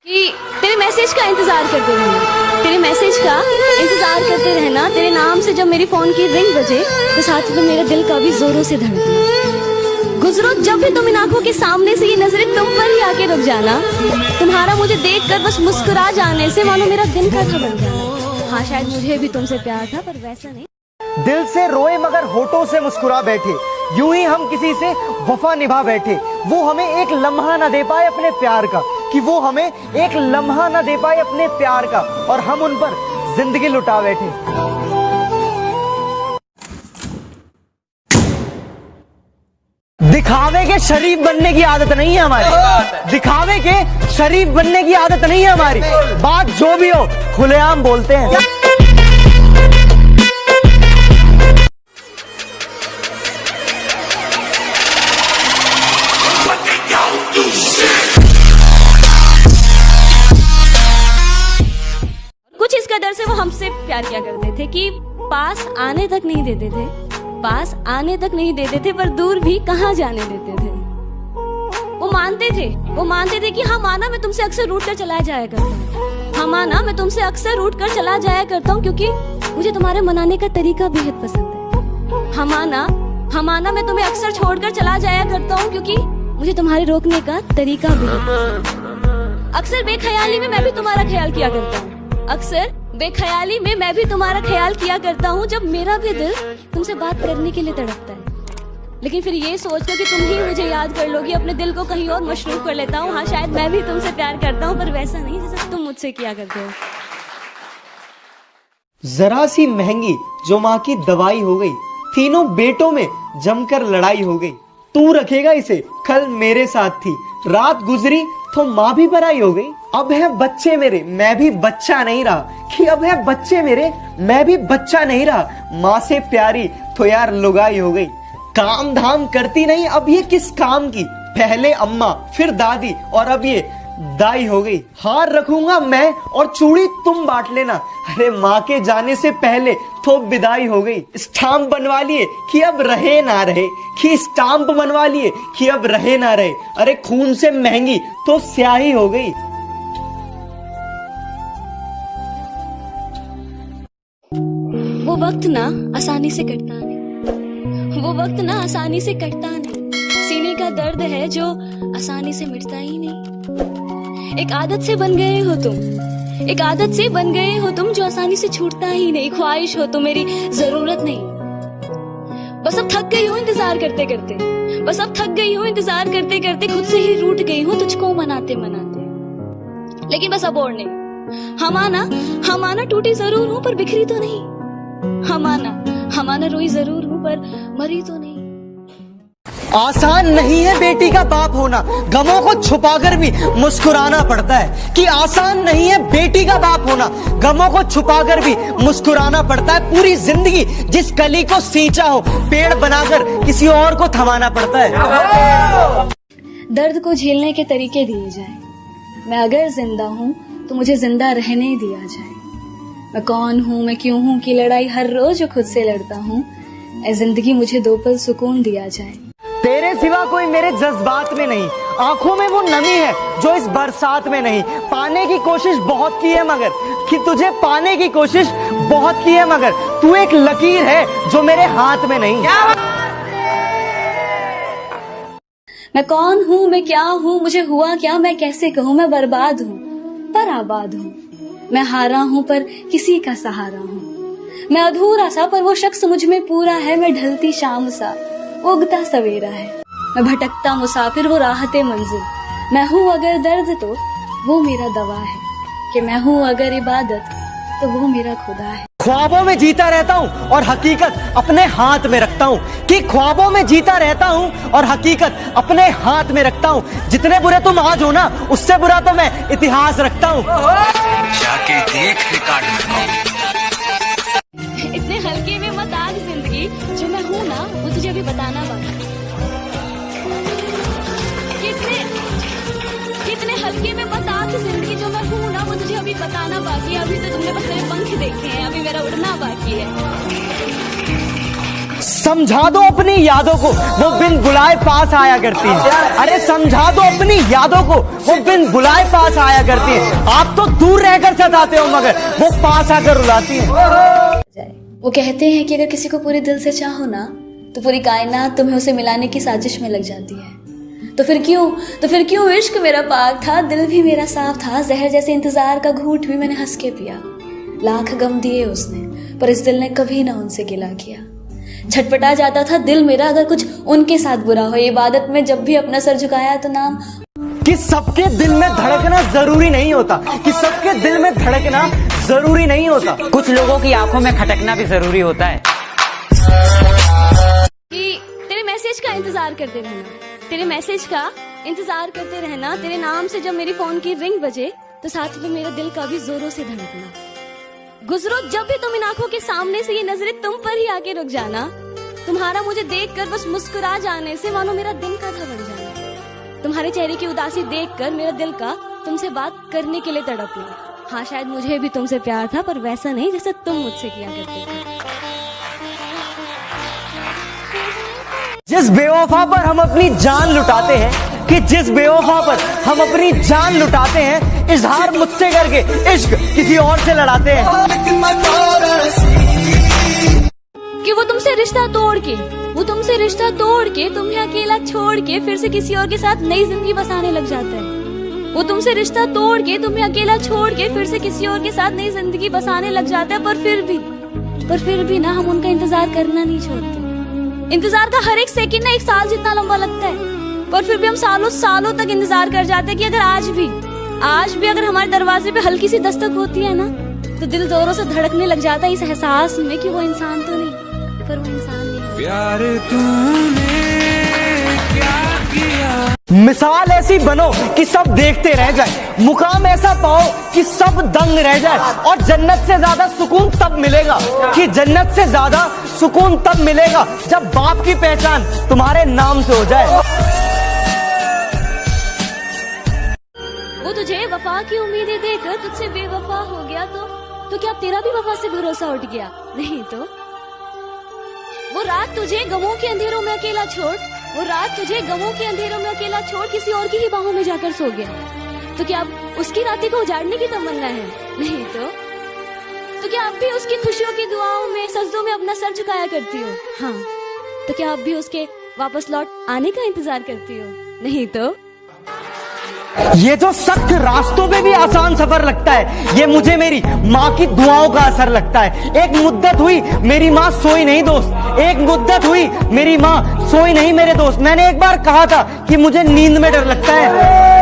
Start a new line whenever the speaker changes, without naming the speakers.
कि तेरे मैसेज का इंतजार करते रहना, तेरे मैसेज का इंतजार करते रहना। तेरे नाम से जब मेरी फोन की रिंग बजे तो साथ में मेरे दिल का भी जोरों से धड़कना। गुजरो जब भी तुम इन आंखों के सामने से, ये नजरें तुम पर ही आके रुक जाना। तुम्हारा मुझे देखकर बस मुस्कुरा जाने से मानो मेरा दिन का था बन जाना। हाँ शायद मुझे भी तुमसे प्यार था पर वैसा नहीं।
दिल से रोए मगर होठों से मुस्कुरा बैठे, यूं ही हम किसी से वफा निभा बैठे। वो हमें एक लम्हा न दे पाए अपने प्यार का, कि वो हमें एक लम्हा न दे पाए अपने प्यार का, और हम उन पर जिंदगी लुटा बैठे। दिखावे के शरीफ बनने की आदत नहीं है हमारी, दिखावे के शरीफ बनने की आदत नहीं है हमारी। बात जो भी हो खुलेआम बोलते हैं।
कुछ इस कदर से वो हमसे प्यार किया करते थे कि पास आने तक नहीं देते थे, पास आने तक नहीं देते थे, पर दूर भी कहाँ जाने देते थे। वो मानते थे कि हाँ माना मैं तुमसे अक्सर रूठ कर चला जाया करता हूँ, हाँ माना मैं तुमसे अक्सर रूठ कर चला जाया करता हूँ, क्योंकि मुझे तुम्हारे मनाने का तरीका बेहद पसंद है। हाँ माना मैं तुम्हें अक्सर छोड़कर चला जाया करता हूँ, क्योंकि मुझे तुम्हारे रोकने का तरीका बेहद पसंद है। अक्सर बेख्याली में मैं भी तुम्हारा ख्याल किया करता हूँ, अक्सर बेख्याली में मैं भी तुम्हारा ख्याल किया करता हूँ, जब मेरा भी दिल तुमसे बात करने के लिए तड़पता है। लेकिन फिर ये सोचकर कि तुम ही मुझे याद कर लोगी, अपने दिल को कहीं और मशरूफ कर लेता हूँ। हाँ शायद मैं भी तुमसे प्यार करता हूँ पर वैसा नहीं जैसा तुम मुझसे किया करते हो।
जरा सी महंगी जो माँ की दवाई हो गई, तीनों बेटों में जमकर लड़ाई हो गई। तू रखेगा इसे कल मेरे साथ थी, रात गुजरी तो माँ भी पराई हो गई। अब है बच्चे मेरे मैं भी बच्चा नहीं रहा, कि अब है बच्चे मेरे मैं भी बच्चा नहीं रहा। माँ से प्यारी तो यार लुगाई हो गई। काम धाम करती नहीं अब ये किस काम की, पहले अम्मा फिर दादी और अब ये दाई हो गई। हार रखूंगा मैं और चूड़ी तुम बांट लेना, अरे माँ के जाने से पहले तो विदाई हो गई। स्टाम्प बनवा लिए कि अब रहे ना रहे, कि स्टाम्प बनवा लिए कि अब रहे ना रहे। अरे खून से महंगी तो स्याही हो गई।
वो वक्त ना आसानी से कटता नहीं, वो वक्त ना आसानी से कटता नहीं, सीने का दर्द है जो आसानी से मिटता ही नहीं। एक आदत से बन गए हो तुम, एक आदत से बन गए हो तुम, जो आसानी से छूटता ही नहीं। ख्वाहिश हो तो मेरी जरूरत नहीं, बस अब थक गई हूँ इंतजार करते करते, बस अब थक गई हूँ इंतजार करते करते, खुद से ही रूठ गई हूँ तुझको मनाते मनाते। लेकिन बस अब और नहीं। हम आना टूटी जरूर हूँ पर बिखरी तो नहीं, हम आना रोई जरूर हूँ पर मरी तो नहीं।
आसान नहीं है बेटी का बाप होना, गमों को छुपाकर भी मुस्कुराना पड़ता है। कि आसान नहीं है बेटी का बाप होना, गमों को छुपाकर भी मुस्कुराना पड़ता है। पूरी जिंदगी जिस कली को सींचा हो, पेड़ बनाकर किसी और को थमाना पड़ता है।
दर्द को झेलने के तरीके दिए जाए, मैं अगर जिंदा हूँ तो मुझे जिंदा रहने दिया जाए। मैं कौन हूँ मैं क्यों हूँ की लड़ाई हर रोज खुद से लड़ता हूँ, ऐ जिंदगी मुझे दो पल सुकून दिया जाए।
तेरे सिवा कोई मेरे जज्बात में नहीं, आंखों में वो नमी है जो इस बरसात में नहीं। पाने की कोशिश बहुत की है मगर, कि तुझे पाने की कोशिश बहुत की है मगर, तू एक लकीर है जो मेरे हाथ में नहीं।
मैं कौन हूँ मैं क्या हूँ मुझे हुआ क्या, मैं कैसे कहूँ मैं बर्बाद हूँ पर आबाद हूँ। मैं हारा हूँ पर किसी का सहारा हूँ, मैं अधूरा सा पर वो शख्स मुझ में पूरा है। मैं ढलती शाम सा उगता सवेरा है, मैं भटकता मुसाफिर वो राहते मंजिल। मैं हूँ अगर दर्द तो वो मेरा दवा है, कि मैं हूँ अगर इबादत तो वो मेरा खुदा है।
ख्वाबों में जीता रहता हूँ और हकीकत अपने हाथ में रखता हूँ, कि ख्वाबों में जीता रहता हूँ और हकीकत अपने हाथ में रखता हूँ। जितने बुरे तुम आज हो ना, उससे बुरा तो मैं इतिहास रखता हूँ।
जाके देख रिकॉर्ड में
इतने हल्के में मत आग जिंदगी, जो मैं हूँ ना वो तुझे अभी बताना बाकी। इतने हल्के में मत आग जिंदगी, जो मैं हूँ ना वो तुझे अभी बताना बाकी है। अभी तो तुमने बस मेरे पंख देखे हैं, अभी मेरा उड़ना बाकी है।
समझा दो अपनी यादों को, वो बिन बुलाए पास आया करती है। अरे समझा दो अपनी यादों को, वो बिन बुलाए पास आया करती है। आप तो दूर रहकर सताते हो मगर वो पास आकर रुलाती है।
वो कहते हैं कि अगर किसी को पूरे दिल से चाहो ना तो पूरी कायनात तुम्हें उसे मिलाने की साजिश में लग जाती है। तो फिर क्यों इश्क मेरा पाक था, दिल भी मेरा साफ था, जहर जैसे इंतजार का घूंट भी मैंने हंस के पिया। लाख गम दिए उसने पर इस दिल ने कभी ना उनसे गिला किया। छटपटा जाता था दिल मेरा अगर कुछ उनके साथ बुरा हो। इबादत में जब भी अपना सर झुकाया तो नाम
कि सबके दिल में धड़कना जरूरी नहीं होता, कि सबके दिल में धड़कना जरूरी नहीं होता।
कुछ लोगों की आंखों में खटकना भी जरूरी होता है।
कि तेरे मैसेज का इंतजार करते रहना, तेरे मैसेज का इंतजार करते रहना। तेरे नाम से जब मेरी फोन की रिंग बजे तो साथ में मेरा दिल का भी जोरों से धड़कना। गुजरो जब भी तुम इन आंखों के सामने से, ये नजरें तुम पर ही आके रुक जाना। तुम्हारा मुझे देखकर बस मुस्कुरा जाने से मानो मेरा दिन का था बन जाना। तुम्हारे चेहरे की उदासी देखकर मेरा दिल का तुमसे बात करने के लिए तड़पना। हाँ शायद मुझे भी तुमसे प्यार था पर वैसा नहीं जैसा तुम मुझसे किया करते थे।
जिस बेवफा पर हम अपनी जान लुटाते हैं, कि जिस बेवफा पर हम अपनी जान लुटाते हैं, इजहार मुझसे करके इश्क किसी और से लड़ाते हैं।
कि वो तुमसे रिश्ता तोड़ के तुम्हें अकेला छोड़ के फिर से किसी और के साथ नई जिंदगी बसाने लग जाता है। वो तुमसे रिश्ता तोड़ के तुम्हें अकेला छोड़ के फिर से किसी और के साथ नई जिंदगी बसाने लग जाता है। पर फिर भी ना हम उनका इंतजार करना नहीं छोड़ते। इंतजार का हर एक सेकंड ना 1 साल जितना लंबा लगता है, पर फिर भी हम सालों तक इंतजार कर जाते हैं कि अगर आज भी अगर हमारे दरवाजे पे हल्की सी दस्तक होती है ना तो दिल जोरों से धड़कने लग जाता है इस एहसास में कि वो इंसान तो नहीं पर वो इंसान नहीं है।
प्यार तूने क्या किया।
मिसाल ऐसी बनो कि सब देखते रह जाए, मुकाम ऐसा पाओ कि सब दंग रह जाए। और जन्नत से ज्यादा सुकून तब मिलेगा, कि जन्नत से ज्यादा सुकून तब मिलेगा जब बाप की पहचान तुम्हारे नाम से हो जाए।
वो तुझे वफा की उम्मीदें देकर तुझसे बेवफा हो गया तो क्या तेरा भी वफा से भरोसा उठ गया? नहीं तो वो रात तुझे गमों के अंधेरों में अकेला छोड़ किसी और की ही बाहों में जाकर सो गया। तो क्या अब उसकी रातें को उजाड़ने की तमन्ना है? नहीं तो क्या अब भी उसकी खुशियों की दुआओं में सजदों में अपना सर झुकाया करती हो? हाँ। तो क्या अब भी उसके वापस लौट आने का इंतजार करती हो? नहीं तो
ये जो सख्त रास्तों पे भी आसान सफर लगता है, ये मुझे मेरी माँ की दुआओं का असर लगता है। एक मुद्दत हुई मेरी माँ सोई नहीं दोस्त, एक मुद्दत हुई मेरी माँ सोई नहीं मेरे दोस्त। मैंने एक बार कहा था कि मुझे नींद में डर लगता है।